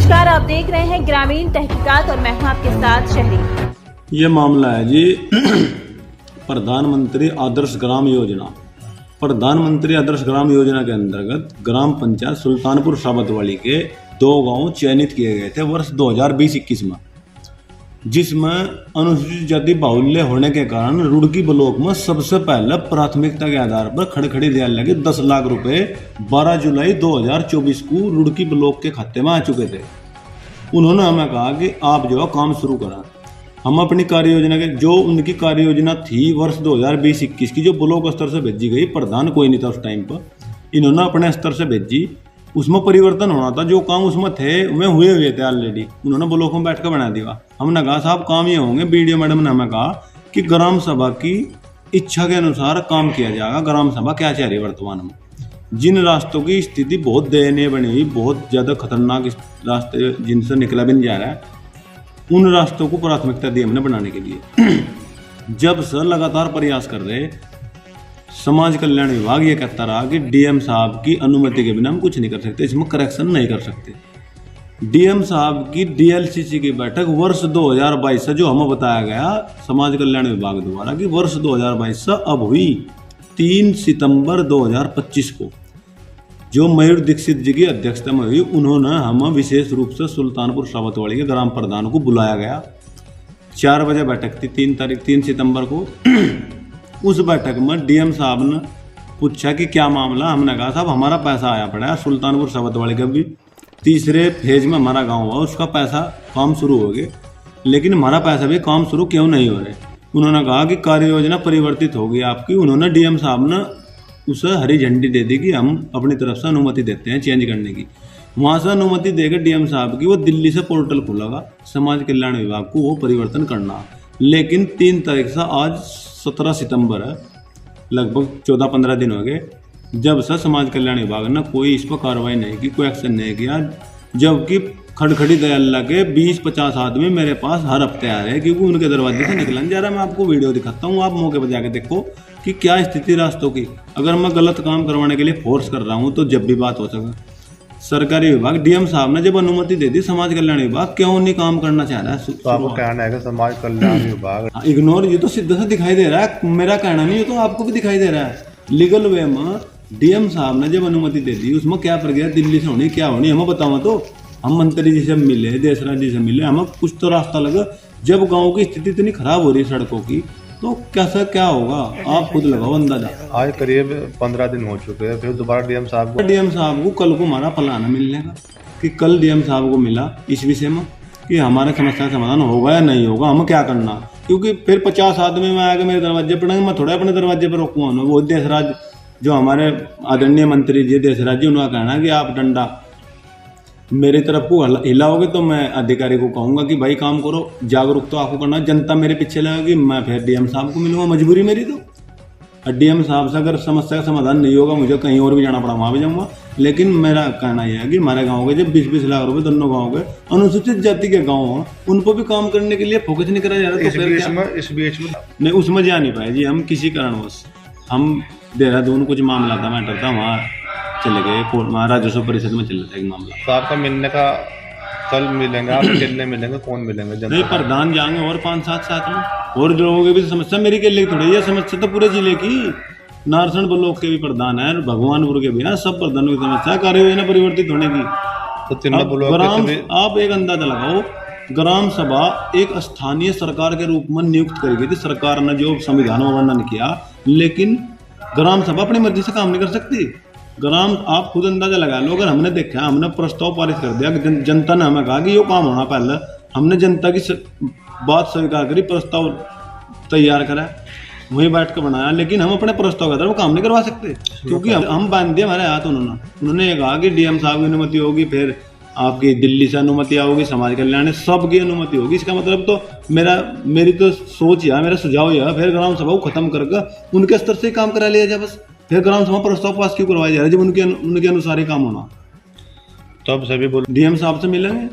नमस्कार, आप देख रहे हैं ग्रामीण तहकीकात और मैं हूं आपके साथ शहरी। ये मामला है जी प्रधानमंत्री आदर्श ग्राम योजना। प्रधानमंत्री आदर्श ग्राम योजना के अंतर्गत ग्राम पंचायत सुल्तानपुर साबतवाली के 2 गांव चयनित किए गए थे वर्ष 2020-21 में, जिसमें अनुसूचित जाति बाहुल्य होने के कारण रुड़की ब्लॉक में सबसे पहले प्राथमिकता के आधार पर खड़खड़ी देने लगे 10 लाख रुपए 12 जुलाई 2024 को रुड़की ब्लॉक के खाते में आ चुके थे। उन्होंने हमें कहा कि आप जो है काम शुरू करा। हम अपनी कार्य योजना के जो उनकी कार्य योजना थी वर्ष 2020-21 की, जो ब्लॉक स्तर से भेजी गई, प्रधान कोई नहीं था उस टाइम पर, इन्होंने अपने स्तर से भेजी। उसमें परिवर्तन होना था, जो काम उसमें थे वे हुए थे ऑलरेडी, उन्होंने ब्लॉक में बैठ कर बना दिया। हमने कहा साहब काम ये होंगे। बीडीओ मैडम ने हमें कहा कि ग्राम सभा की इच्छा के अनुसार काम किया जाएगा। ग्राम सभा क्या चाह रही है वर्तमान में? जिन रास्तों की स्थिति बहुत दयनीय बनी हुई, बहुत ज़्यादा खतरनाक रास्ते जिनसे निकला भी नहीं जा रहा है, उन रास्तों को प्राथमिकता दी हमने बनाने के लिए। जब से लगातार प्रयास कर रहे, समाज कल्याण विभाग ये कहता रहा कि डीएम साहब की अनुमति के बिना हम कुछ नहीं कर सकते, इसमें करेक्शन नहीं कर सकते। डीएम साहब की डीएलसीसी की बैठक वर्ष 2022 से, जो हमें बताया गया समाज कल्याण विभाग द्वारा कि वर्ष 2022 से अब हुई 3 सितंबर 2025 को, जो मयूर दीक्षित जी की अध्यक्षता में हुई। उन्होंने हमें विशेष रूप से सुल्तानपुर साबतवाली के ग्राम प्रधान को बुलाया गया। 4 बजे बैठक थी 3 सितंबर को। उस बैठक में डीएम साहब ने पूछा कि क्या मामला। हमने कहा साहब हमारा पैसा आया पड़ा है सुल्तानपुर साबतवाली का भी 3रे फेज में हमारा गांव हुआ, उसका पैसा काम शुरू हो गए, लेकिन हमारा पैसा भी काम शुरू क्यों नहीं हो रहे। उन्होंने कहा कि कार्य योजना परिवर्तित हो गई आपकी। उन्होंने डीएम साहब ने उसे हरी झंडी दे दी कि हम अपनी तरफ से अनुमति देते हैं चेंज करने की। वहाँ से अनुमति देकर डीएम साहब की वो दिल्ली से पोर्टल खुलेगा समाज कल्याण विभाग को वो परिवर्तन करना। लेकिन 3 तारीख से आज 17 सितंबर है, लगभग 14-15 दिन हो गए, जब से समाज कल्याण विभाग ने कोई इस पर कार्रवाई नहीं की, कोई एक्शन नहीं किया। जबकि खड़खड़ी दयाला के 20-50 आदमी मेरे पास हर हफ्ते आ रहे हैं, क्योंकि उनके दरवाजे से निकला नहीं जा रहा। मैं आपको वीडियो दिखाता हूँ, आप मौके पर जाके देखो कि क्या स्थिति रास्तों की। अगर मैं गलत काम करवाने के लिए फोर्स कर रहा हूँ तो जब भी बात हो सके। सरकारी विभाग डीएम साहब ने जब अनुमति दे दी, समाज कल्याण विभाग क्यों नहीं काम करना चाह रहा है? तो आपको कहना है कि समाज कल्याण विभाग इग्नोर, ये तो सीधा सा दिखाई दे रहा है, मेरा कहना नहीं, ये तो आपको भी दिखाई दे रहा है। लीगल वे में डीएम साहब ने जब अनुमति दे दी, उसमें क्या प्रक्रिया दिल्ली से होनी, क्या होनी, हमें बताओ। तो हम मंत्री जी से मिले, देशराज जी से मिले, हमें कुछ तो रास्ता लगा। जब गाँव की स्थिति इतनी खराब हो रही है सड़कों की, तो कैसा क्या होगा आप खुद लगाओ अंदाजा। आज करीब 15 दिन हो चुके हैं, फिर दोबारा डीएम साहब को कल को हमारा प्लान मिलने का कि कल डीएम साहब को मिला इस विषय में कि हमारे समस्या समाधान होगा या नहीं होगा, हमें क्या करना। क्योंकि फिर 50 आदमी में आके मेरे दरवाजे पर, मैं थोड़ा अपने दरवाजे पर रोकूंगा। वो देशराज जो हमारे आदरणीय मंत्री जी देशराज जी, उनका कहना है कि आप डंडा मेरी तरफ को हिलाओगे तो मैं अधिकारी को कहूंगा कि भाई काम करो, जागरूक तो आपको करना। जनता मेरे पीछे लगेगी, मैं फिर डीएम साहब को मिलूंगा, मजबूरी मेरी। तो डीएम साहब से अगर समस्या का समाधान नहीं होगा, मुझे कहीं और भी जाना पड़ा, वहाँ भी जाऊँगा। लेकिन मेरा कहना यह है कि हमारे गाँव के जब 20-20 लाख रुपए दोनों गाँव के अनुसूचित जाति के गाँव हैं, उन पर भी काम करने के लिए फोकस नहीं करा जा रहा। तो इस बीच में नहीं, उसमें जा नहीं पाए जी हम किसी कारणवश। हम देहरादून कुछ मामला था, मैटर था, वहाँ चले गए, वहाँ राजस्व परिषद में चल रहा था एक मामला। तो आपका मिलने का कल मिलेंगे, आप कितने मिलेंगे, कौन मिलेंगे? नहीं, प्रधान जाएंगे और 5-7 साथ में, और लोगों की भी समस्या मेरी के लिए थोड़ी है, समस्या तो पूरे जिले की। नारसण ब्लॉक के भी प्रधान है, भगवानपुर के भी है, सब प्रधानों की समस्या कार्य योजना परिवर्तित होने की। तो तीनों ब्लॉक आप एक अंदाजा लगाओ, ग्राम सभा एक स्थानीय सरकार के रूप में नियुक्त करी गई थी। सरकार ने जो संविधान में वर्णन किया, लेकिन ग्राम सभा अपनी मर्जी से काम नहीं कर सकती। ग्राम, आप खुद अंदाजा लगा लो। अगर हमने देखा, हमने प्रस्ताव पारित कर दिया, जनता ने हमें कहा कि ये काम होना, पहले हमने जनता की बात स्वीकार करी, प्रस्ताव तैयार करा, वही बैठ कर बनाया, लेकिन हम अपने प्रस्ताव का वो काम नहीं करवा सकते, क्योंकि हम बांध दिए हमारे हाथ। उन्होंने ये कहा कि डीएम साहब की अनुमति होगी, फिर आपकी दिल्ली से अनुमति आओगी, समाज कल्याण सबकी अनुमति होगी। इसका मतलब तो मेरी तो सोच यह, मेरा सुझाव यह, फिर ग्राम सभा को खत्म करके उनके स्तर से काम करा लिया जाए बस। फिर ग्राम सभा प्रस्ताव पास क्यों करवाया जा रहा है जब उनके अनुसार ही काम होना। तो अब सभी बोलो डीएम साहब से मिलेंगे,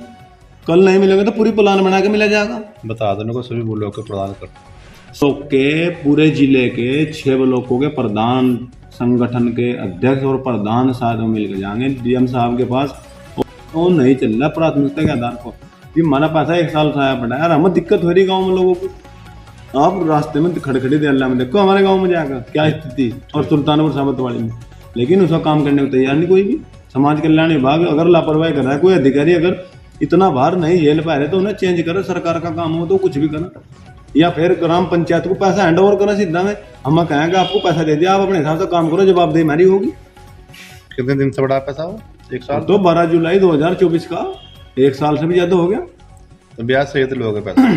कल नहीं मिलेंगे तो पूरी प्लान बना के मिला जाएगा। बता देने को सभी ब्लॉक के प्रधान कर के पूरे जिले के 6 ब्लॉकों के प्रधान, संगठन के अध्यक्ष और प्रधान साथ में मिलकर जाएंगे डीएम साहब के पास। वो नहीं चल रहा प्राथमिकता के आधार पर। ये हमारा पैसा 1 साल से आया पड़ा है यार, हमें दिक्कत हो रही गाँव में लोगों को। आप रास्ते में खड़खड़ी दे अल्लाह में देखो हमारे गांव में जाकर क्या स्थिति, और सुल्तानपुर साबतवाड़ी में, लेकिन उसका काम करने को तैयार नहीं कोई भी। समाज कल्याण विभाग अगर लापरवाही कर रहा है, कोई अधिकारी अगर इतना भार नहीं झेल पा रहे तो उन्हें चेंज करे, सरकार का काम हो तो कुछ भी करें, या फिर ग्राम पंचायत को पैसा हैंड ओवर करें सीधा में। हम कहेंगे आपको पैसा दे दिया, आप अपने हिसाब से काम करो, जवाबदेही हमारी होगी। कितने दिन से बड़ा पैसा हो? 1 साल? तो 12 जुलाई 2024 का, 1 साल से भी ज्यादा हो गया। तो ब्याज सहित लोगे पैसा?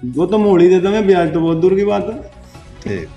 वो तो मोड़ ही देता मैं, ब्याज तो बहुत दूर की बात है। ठीक।